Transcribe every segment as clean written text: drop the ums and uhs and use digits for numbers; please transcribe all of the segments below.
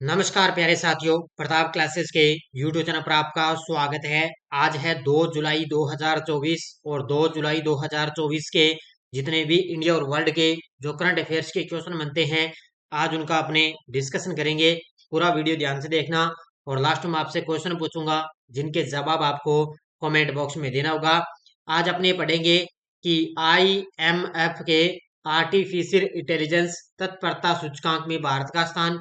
नमस्कार प्यारे साथियों, प्रताप क्लासेस के यूट्यूब चैनल पर आपका स्वागत है। आज है 2 जुलाई 2024 और 2 जुलाई 2024 के जितने भी इंडिया और वर्ल्ड के जो करंट अफेयर्स के क्वेश्चन बनते हैं, आज उनका अपने डिस्कशन करेंगे। पूरा वीडियो ध्यान से देखना और लास्ट में आपसे क्वेश्चन पूछूंगा जिनके जवाब आपको कमेंट बॉक्स में देना होगा। आज अपने पढ़ेंगे कि IMF के आर्टिफिशियल इंटेलिजेंस तत्परता सूचकांक में भारत का स्थान,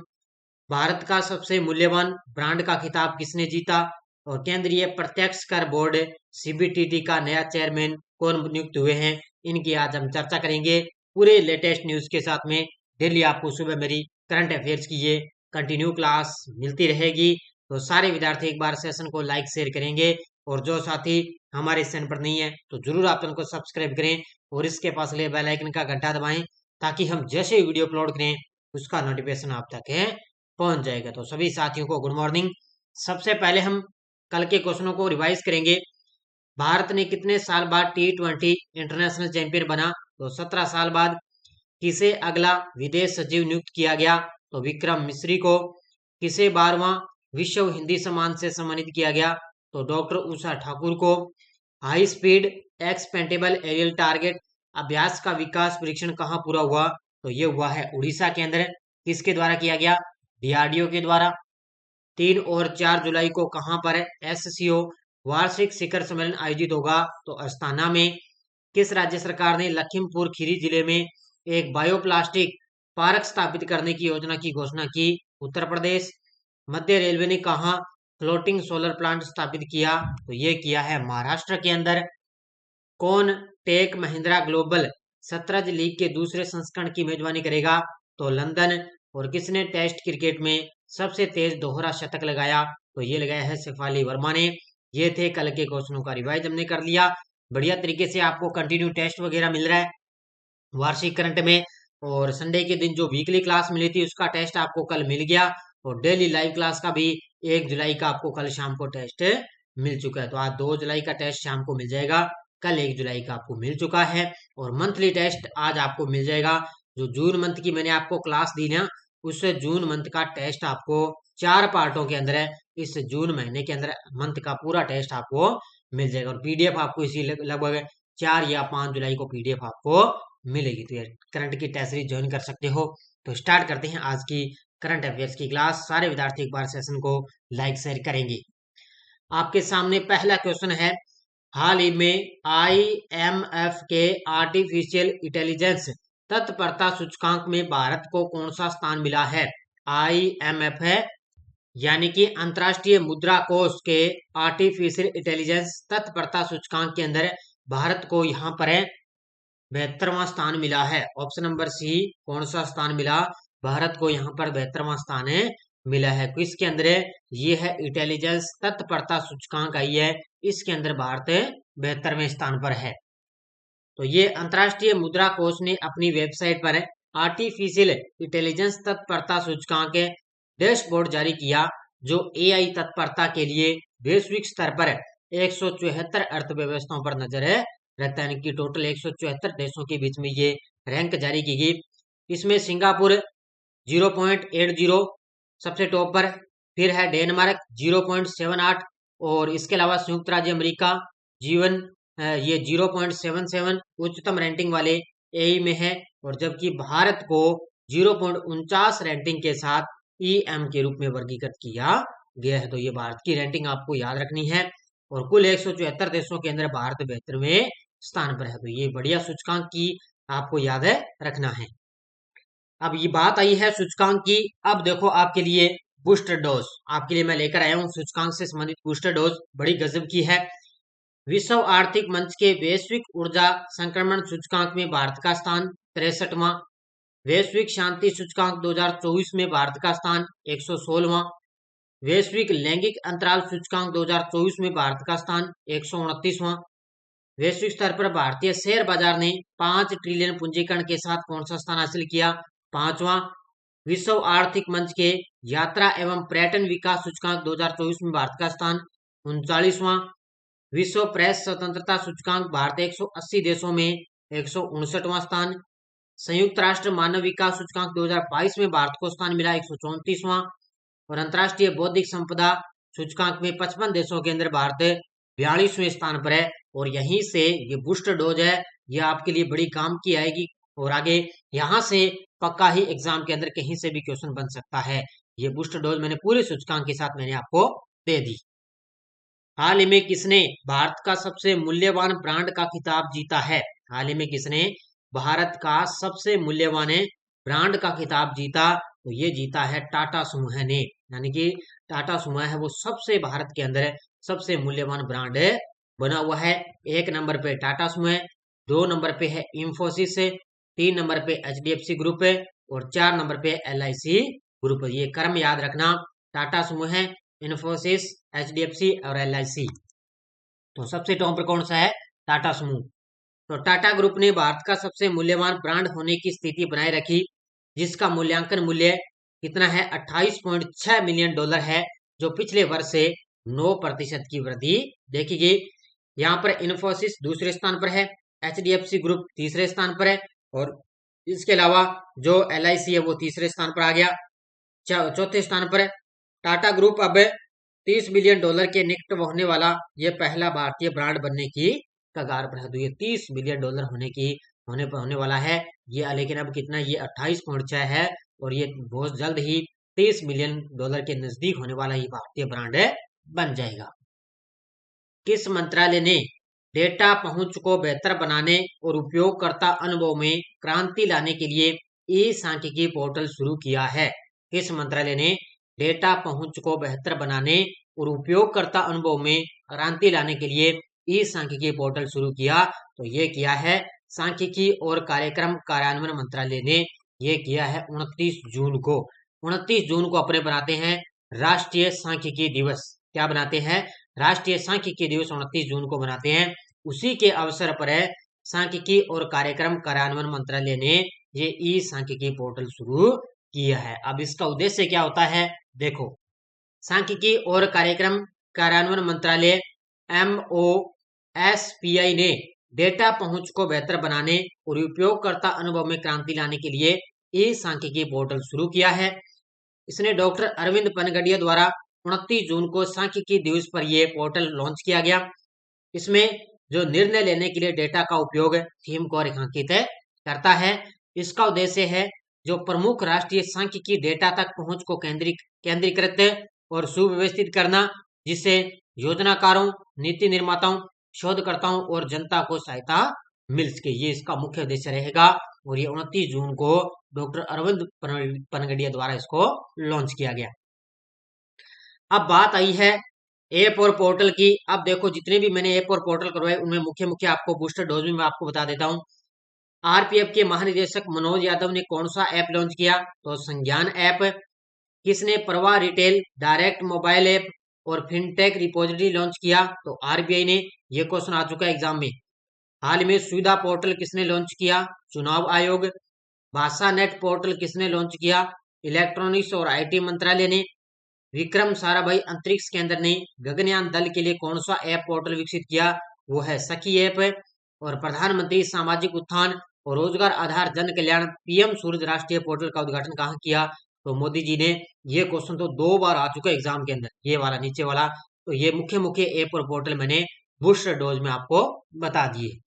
भारत का सबसे मूल्यवान ब्रांड का खिताब किसने जीता और केंद्रीय प्रत्यक्ष कर बोर्ड CBDT का नया चेयरमैन कौन नियुक्त हुए हैं, इनकी आज हम चर्चा करेंगे पूरे लेटेस्ट न्यूज के साथ में। डेली आपको सुबह मेरी करंट अफेयर्स की ये कंटिन्यू क्लास मिलती रहेगी, तो सारे विद्यार्थी एक बार सेशन को लाइक शेयर करेंगे और जो साथी हमारे चैनल पर नहीं है तो जरूर आप चैनल को सब्सक्राइब करें और इसके पास ले बेल आइकन का घंटा दबाएं ताकि हम जैसे वीडियो अपलोड करें उसका नोटिफिकेशन आप तक है पहुंच जाएगा। तो सभी साथियों को गुड मॉर्निंग। सबसे पहले हम कल के क्वेश्चनों को रिवाइज करेंगे। भारत ने कितने साल बाद T20 इंटरनेशनल चैंपियन बना? तो 17 साल बाद। किसे अगला विदेश सचिव नियुक्त किया गया? तो विक्रम मिश्री को। किसे 12वां विश्व हिंदी सम्मान से सम्मानित किया गया? तो डॉक्टर उषा ठाकुर को। High speed expendable aerial target अभ्यास का विकास परीक्षण कहाँ पूरा हुआ? तो ये हुआ है उड़ीसा के अंदर। किसके द्वारा किया गया? DRDO के द्वारा। 3 और 4 जुलाई को कहां पर SCO वार्षिक शिखर सम्मेलन आयोजित होगा? तो अस्ताना में। किस राज्य सरकार ने लखीमपुर खीरी जिले में एक बायोप्लास्टिक पार्क स्थापित करने की योजना की घोषणा की? उत्तर प्रदेश। मध्य रेलवे ने कहा फ्लोटिंग सोलर प्लांट स्थापित किया? तो ये किया है महाराष्ट्र के अंदर। कौन टेक महिंद्रा ग्लोबल शतरंज लीग के दूसरे संस्करण की मेजबानी करेगा? तो लंदन। और किसने टेस्ट क्रिकेट में सबसे तेज दोहरा शतक लगाया? तो ये लगाया है शेफाली वर्मा ने। ये थे कल के क्वेश्चनों का रिवाइज हमने कर लिया। बढ़िया तरीके से आपको कंटिन्यू टेस्ट वगैरह मिल रहा है वार्षिक करंट में, और संडे के दिन जो वीकली क्लास मिली थी उसका टेस्ट आपको कल मिल गया, और डेली लाइव क्लास का भी 1 जुलाई का आपको कल शाम को टेस्ट मिल चुका है। तो आज 2 जुलाई का टेस्ट शाम को मिल जाएगा, कल 1 जुलाई का आपको मिल चुका है, और मंथली टेस्ट आज आपको मिल जाएगा। जो जून मंथ की मैंने आपको क्लास दी ना, उससे जून मंथ का टेस्ट आपको 4 पार्टों के अंदर है। इस जून महीने के अंदर मंथ का पूरा टेस्ट आपको मिल जाएगा, और PDF आपको इसी लगभग 4 या 5 जुलाई को PDF आपको मिलेगी। तो ये करंट की टेस्ट सीरीज ज्वाइन कर सकते हो। तो स्टार्ट करते हैं आज की करंट अफेयर्स की क्लास। सारे विद्यार्थी एक बार सेशन को लाइक शेयर करेंगे। आपके सामने पहला क्वेश्चन है, हाल ही में IMF के आर्टिफिशियल इंटेलिजेंस तत्परता सूचकांक में भारत को कौन सा स्थान मिला है? IMF है यानी कि अंतर्राष्ट्रीय मुद्रा कोष के आर्टिफिशियल इंटेलिजेंस तत्परता सूचकांक के अंदर भारत को यहाँ पर है 72वां स्थान मिला है। ऑप्शन नंबर सी, कौन सा स्थान मिला? भारत को यहाँ पर 72वां स्थान है मिला है। किसके अंदर है? ये है इंटेलिजेंस तत्परता सूचकांक आई है, इसके अंदर भारत 72वें स्थान पर है। तो ये अंतर्राष्ट्रीय मुद्रा कोष ने अपनी वेबसाइट पर आर्टिफिशियल इंटेलिजेंस तत्परता सूचकांक डैशबोर्ड जारी किया, जो AI तत्परता के लिए वैश्विक स्तर पर 174 अर्थव्यवस्थाओं पर नजर है रहता है, कि टोटल 174 देशों के बीच में ये रैंक जारी की गई। इसमें सिंगापुर 0.80 सबसे टॉप पर, फिर है डेनमार्क 0.78, और इसके अलावा संयुक्त राज्य अमेरिका जीवन ये 0.77 उच्चतम रैंकिंग वाले AI में है, और जबकि भारत को 0.49 रैंकिंग के साथ EM के रूप में वर्गीकृत किया गया है। तो ये भारत की रैंकिंग आपको याद रखनी है, और कुल 174 देशों के अंदर भारत 72वें स्थान पर है। तो ये बढ़िया सूचकांक की आपको याद है रखना है। अब ये बात आई है सूचकांक की, अब देखो आपके लिए बूस्टर डोज आपके लिए मैं लेकर आया हूँ। सूचकांक से संबंधित बूस्टर डोज बड़ी गजब की है। विश्व आर्थिक मंच के वैश्विक ऊर्जा संक्रमण सूचकांक में भारत का स्थान 63वां। वैश्विक शांति सूचकांक 2024 में भारत का स्थान 116वां। वैश्विक लैंगिक अंतराल सूचकांक 2024 में भारत का स्थान 129वां। वैश्विक स्तर पर भारतीय शेयर बाजार ने 5 ट्रिलियन पूंजीकरण के साथ कौन सा स्थान हासिल किया? 5वां। विश्व आर्थिक मंच के यात्रा एवं पर्यटन विकास सूचकांक 2024 में भारत का स्थान 39वां। विश्व प्रेस स्वतंत्रता सूचकांक भारत 180 देशों में 159वां स्थान। संयुक्त राष्ट्र मानव विकास सूचकांक 2022 में भारत को स्थान मिला 134वां। और अंतर्राष्ट्रीय बौद्धिक संपदा सूचकांक में 55 देशों के अंदर भारत 42वें स्थान पर है। और यहीं से ये बूस्टर डोज है, ये आपके लिए बड़ी काम की आएगी। और आगे यहाँ से पक्का ही एग्जाम के अंदर कहीं से भी क्वेश्चन बन सकता है। ये बूस्टर डोज मैंने पूरे सूचकांक के साथ मैंने आपको दे दी। हाल ही में किसने भारत का सबसे मूल्यवान ब्रांड का खिताब जीता है? हाल ही में किसने भारत का सबसे मूल्यवान ब्रांड का खिताब जीता? तो ये जीता है टाटा समूह ने। यानी कि टाटा समूह है वो सबसे भारत के अंदर सबसे मूल्यवान ब्रांड बना हुआ है। 1 नंबर पे टाटा समूह, 2 नंबर पे है इंफोसिस, 3 नंबर पे HDFC ग्रुप और 4 नंबर पे LIC ग्रुप। ये क्रम याद रखना, टाटा समूह, इंफोसिस, HDFC और LIC। तो सबसे टॉप पर कौन सा है? टाटा समूह। तो टाटा ग्रुप ने भारत का सबसे मूल्यवान ब्रांड होने की स्थिति बनाए रखी, जिसका मूल्यांकन मूल्य कितना है? 28.6 मिलियन डॉलर है, जो पिछले वर्ष से 9% की वृद्धि देखी गई। यहाँ पर इंफोसिस दूसरे स्थान पर है, HDFC ग्रुप तीसरे स्थान पर है और इसके अलावा जो LIC है वो तीसरे स्थान पर आ गया। चौथे स्थान पर टाटा ग्रुप अब 30 बिलियन डॉलर के निकट होने वाला ये पहला भारतीय ब्रांड बनने की कगार पर है। तो ये 30 बिलियन डॉलर होने वाला है ये, लेकिन अब कितना? ये 28.6 है और ये बहुत जल्द ही 30 बिलियन डॉलर के नजदीक होने वाला ये भारतीय ब्रांड बन जाएगा। किस मंत्रालय ने डेटा पहुंच को बेहतर बनाने और उपयोगकर्ता अनुभव में क्रांति लाने के लिए ई सांख्यिकी पोर्टल शुरू किया है? किस मंत्रालय ने डेटा पहुंच को बेहतर बनाने और उपयोगकर्ता अनुभव में क्रांति लाने के लिए ई सांख्यिकी पोर्टल शुरू किया? तो ये किया है सांख्यिकी और कार्यक्रम कार्यान्वयन मंत्रालय ने। ये किया है 29 जून को। 29 जून को अपने बनाते हैं राष्ट्रीय सांख्यिकी दिवस। क्या बनाते हैं? राष्ट्रीय सांख्यिकी दिवस 29 जून को बनाते हैं। उसी के अवसर पर है सांख्यिकी और कार्यक्रम कार्यान्वयन मंत्रालय ने ये ई सांख्यिकी पोर्टल शुरू किया है। अब इसका उद्देश्य क्या होता है? देखो, सांख्यिकी और कार्यक्रम कार्यान्वयन मंत्रालय MOSPI ने डेटा पहुंच को बेहतर बनाने और उपयोगकर्ता अनुभव में क्रांति लाने के लिए ई सांख्यिकी पोर्टल शुरू किया है। इसने डॉक्टर अरविंद पनगडिया द्वारा 29 जून को सांख्यिकी दिवस पर यह पोर्टल लॉन्च किया गया। इसमें जो निर्णय लेने के लिए डेटा का उपयोग थीम को रेखांकित करता है। इसका उद्देश्य है जो प्रमुख राष्ट्रीय सांख्यिकी डेटा तक पहुंच को केंद्रीकृत और सुव्यवस्थित करना, जिससे योजनाकारों, नीति निर्माताओं, शोधकर्ताओं और जनता को सहायता मिल सके। ये इसका मुख्य उद्देश्य रहेगा और ये 29 जून को डॉक्टर अरविंद पनगडिया द्वारा इसको लॉन्च किया गया। अब बात आई है ऐप और पोर्टल की। अब देखो, जितने भी मैंने ऐप और पोर्टल करवाए उनमें मुख्य आपको बूस्टर डोज में मैं आपको बता देता हूँ। RPF के महानिदेशक मनोज यादव ने कौन सा ऐप लॉन्च किया? तो संज्ञान ऐप। किसने प्रवाह रिटेल डायरेक्ट मोबाइल ऐप और फिनटेक रिपोजिटरी लॉन्च किया? तो RBI ने। ये क्वेश्चन आ चुका है एग्जाम में। हाल में सुविधा पोर्टल किसने लॉन्च किया? चुनाव आयोग। भाषा नेट पोर्टल किसने लॉन्च किया? इलेक्ट्रॉनिक्स और IT मंत्रालय ने। विक्रम साराभाई अंतरिक्ष केंद्र ने गगनयान दल के लिए कौन सा ऐप पोर्टल विकसित किया? वो है सखी ऐप। और प्रधानमंत्री सामाजिक उत्थान और रोजगार आधार जन कल्याण PM सूरज राष्ट्रीय पोर्टल का उद्घाटन कहाँ किया? तो मोदी जी ने। ये क्वेश्चन तो 2 बार आ चुका है एग्जाम के अंदर, ये वाला नीचे वाला। तो ये मुख्य ऐप और पोर्टल मैंने बूस्टर डोज में आपको बता दिए।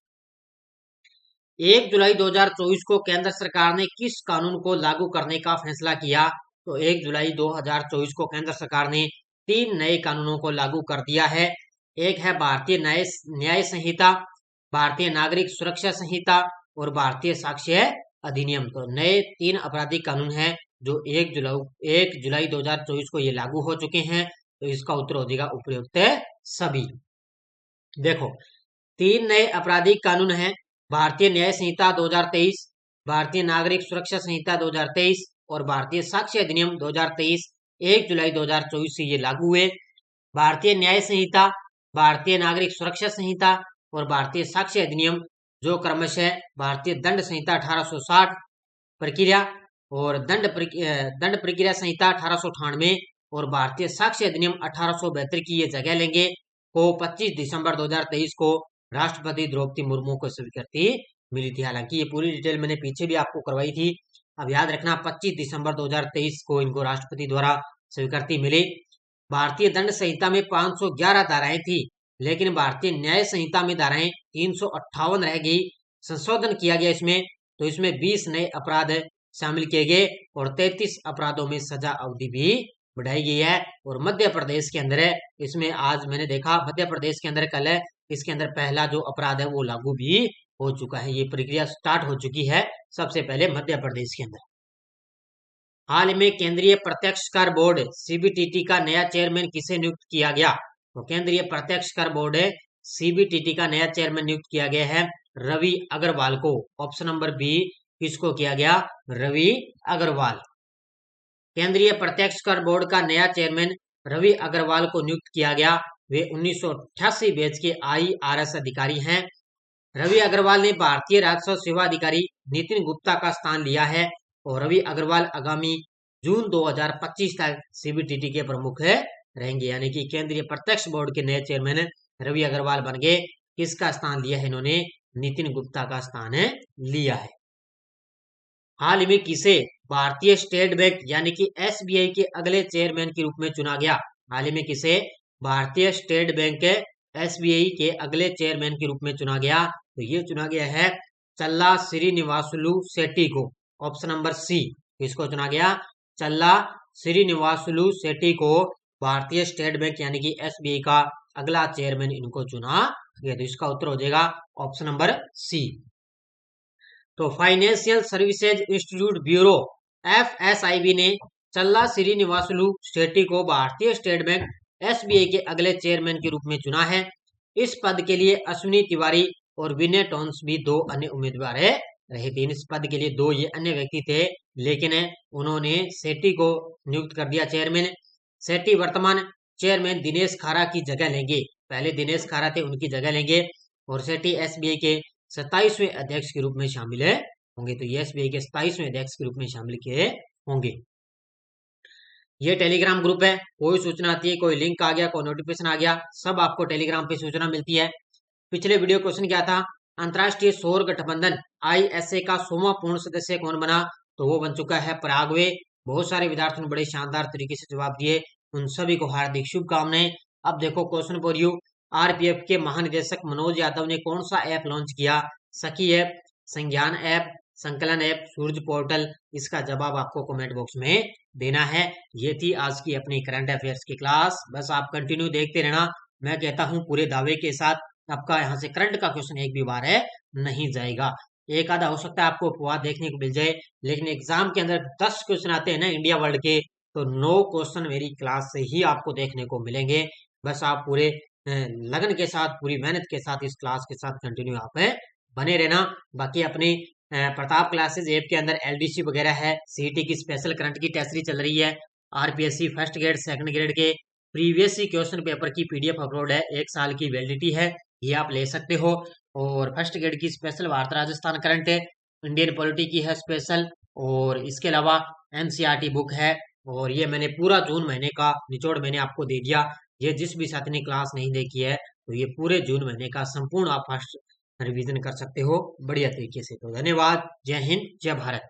1 जुलाई 2024 को केंद्र सरकार ने किस कानून को लागू करने का फैसला किया? तो 1 जुलाई 2024 को केंद्र सरकार ने 3 नए कानूनों को लागू कर दिया है। एक है भारतीय न्याय संहिता, भारतीय नागरिक सुरक्षा संहिता और भारतीय साक्ष्य अधिनियम। तो नए 3 आपराधिक कानून हैं जो 1 जुलाई 2024 को ये लागू हो चुके हैं। तो इसका उत्तर हो जाएगा उपयुक्त सभी। देखो, 3 नए आपराधिक कानून हैं, भारतीय न्याय संहिता 2023, भारतीय नागरिक सुरक्षा संहिता 2023 और भारतीय साक्ष्य अधिनियम 2023 1 जुलाई 2024 से ये लागू हुए। भारतीय न्याय संहिता, भारतीय नागरिक सुरक्षा संहिता और भारतीय साक्ष्य अधिनियम जो क्रमशः भारतीय दंड संहिता 1860 प्रक्रिया और दंड प्रक्रिया संहिता 1898 और भारतीय साक्ष्य अधिनियम 1872 की ये जगह लेंगे, को 25 दिसंबर 2023 को राष्ट्रपति द्रौपदी मुर्मू को स्वीकृति मिली थी। हालांकि ये पूरी डिटेल मैंने पीछे भी आपको करवाई थी। अब याद रखना 25 दिसंबर 2023 को इनको राष्ट्रपति द्वारा स्वीकृति मिली। भारतीय दंड संहिता में 511 धाराएं थी, लेकिन भारतीय न्याय संहिता में धाराएं 358 रह गई। संशोधन किया गया इसमें, तो इसमें 20 नए अपराध शामिल किए गए और 33 अपराधों में सजा अवधि भी बढ़ाई गई है। और मध्य प्रदेश के अंदर है, इसमें आज मैंने देखा मध्य प्रदेश के अंदर कल है, इसके अंदर पहला जो अपराध है वो लागू भी हो चुका है। ये प्रक्रिया स्टार्ट हो चुकी है सबसे पहले मध्य प्रदेश के अंदर। हाल में केंद्रीय प्रत्यक्ष कर बोर्ड सीबीटीटी का नया चेयरमैन किसे नियुक्त किया गया? तो केंद्रीय प्रत्यक्ष कर बोर्ड सीबीटीटी का नया चेयरमैन नियुक्त किया गया है रवि अग्रवाल को। ऑप्शन नंबर बी, किसको किया गया? रवि अग्रवाल। केंद्रीय प्रत्यक्ष कर बोर्ड का नया चेयरमैन रवि अग्रवाल को नियुक्त किया गया। वे 1988 बैच के IRS अधिकारी हैं। रवि अग्रवाल ने भारतीय राजस्व सेवा अधिकारी नितिन गुप्ता का स्थान लिया है और रवि अग्रवाल आगामी जून 2025 तक सीबीटीटी के प्रमुख रहेंगे। यानी कि केंद्रीय प्रत्यक्ष बोर्ड के नए चेयरमैन रवि अग्रवाल बन गए। किसका स्थान लिया है इन्होंने? नितिन गुप्ता का स्थान लिया है। हाल में किसे भारतीय स्टेट बैंक यानी कि SBI के अगले चेयरमैन के रूप में चुना गया? हाल में किसे भारतीय स्टेट बैंक SBI के अगले चेयरमैन के रूप में चुना गया? तो ये चुना गया है चल्ला श्रीनिवासुलु शेट्टी को। ऑप्शन नंबर सी, किसको चुना गया? चल्ला श्रीनिवासुलु शेट्टी को भारतीय स्टेट बैंक यानी कि SBI का अगला चेयरमैन इनको चुना गया। तो इसका उत्तर हो जाएगा ऑप्शन नंबर सी। तो financial services institute bureau FSIB ने चल्ला श्रीनिवासुलु शेट्टी को भारतीय स्टेट बैंक SBI के अगले चेयरमैन के रूप में चुना है। इस पद के लिए अश्विनी तिवारी और विनय टोन्स भी दो अन्य उम्मीदवार रहे थे। इस पद के लिए दो ये अन्य व्यक्ति थे, लेकिन उन्होंने शेट्टी को नियुक्त कर दिया चेयरमैन। शेट्टी वर्तमान चेयरमैन दिनेश खारा की जगह लेंगे। पहले दिनेश खारा थे, उनकी जगह लेंगे और शेट्टी SBI के 27वें अध्यक्ष के रूप में शामिल होंगे। तो ये SBI के 27वें अध्यक्ष के रूप में शामिल किए होंगे। ये टेलीग्राम ग्रुप है, कोई सूचना आती है, कोई लिंक आ गया, कोई नोटिफिकेशन आ गया, सब आपको टेलीग्राम पे सूचना मिलती है। पिछले वीडियो क्वेश्चन क्या था? अंतरराष्ट्रीय सौर गठबंधन ISA का 100वां पूर्ण सदस्य कौन बना? तो वो बन चुका है पराग्वे। बहुत सारे विद्यार्थियों ने बड़े शानदार तरीके से जवाब दिए, उन सभी को हार्दिक शुभकामनाएं। अब देखो क्वेश्चन फॉर यू। RPF के महानिदेशक मनोज यादव ने कौन सा ऐप लॉन्च किया? सखी ऐप, संज्ञान ऐप, संकलन ऐप, सूरज पोर्टल? इसका जवाब आपको कमेंट बॉक्स में देना है। ये थी आज की अपनी करंट अफेयर्स की क्लास। बस आप कंटिन्यू देखते रहना। मैं कहता हूँ पूरे दावे के साथ आपका यहाँ से करंट का क्वेश्चन एक भी बार नहीं जाएगा। एक आधा हो सकता है आपको अपवाद देखने को मिल जाए, लेकिन एग्जाम के अंदर 10 क्वेश्चन आते हैं ना इंडिया वर्ल्ड के, तो 9 क्वेश्चन मेरी क्लास से ही आपको देखने को मिलेंगे। बस आप पूरे लगन के साथ, पूरी मेहनत के साथ इस क्लास के साथ कंटिन्यू आप बने रहना। बाकी अपनी प्रताप क्लासेज ऐप के अंदर LDC वगैरह है, CET की स्पेशल करंट की टेस्ट सीरीज चल रही है, RPSC first grade second grade के प्रीवियस क्वेश्चन पेपर की PDF अपलोड है, 1 साल की वैलिडिटी है, ये आप ले सकते हो। और फर्स्ट ग्रेड की स्पेशल भारत राजस्थान करंट है, इंडियन पॉलिटी की है स्पेशल, और इसके अलावा NCERT बुक है। और ये मैंने पूरा जून महीने का निचोड़ मैंने आपको दे दिया। ये जिस भी साथी ने क्लास नहीं देखी है, तो ये पूरे जून महीने का संपूर्ण आप फर्स्ट रिवीजन कर सकते हो बढ़िया तरीके से। तो धन्यवाद, जय हिंद, जय भारत।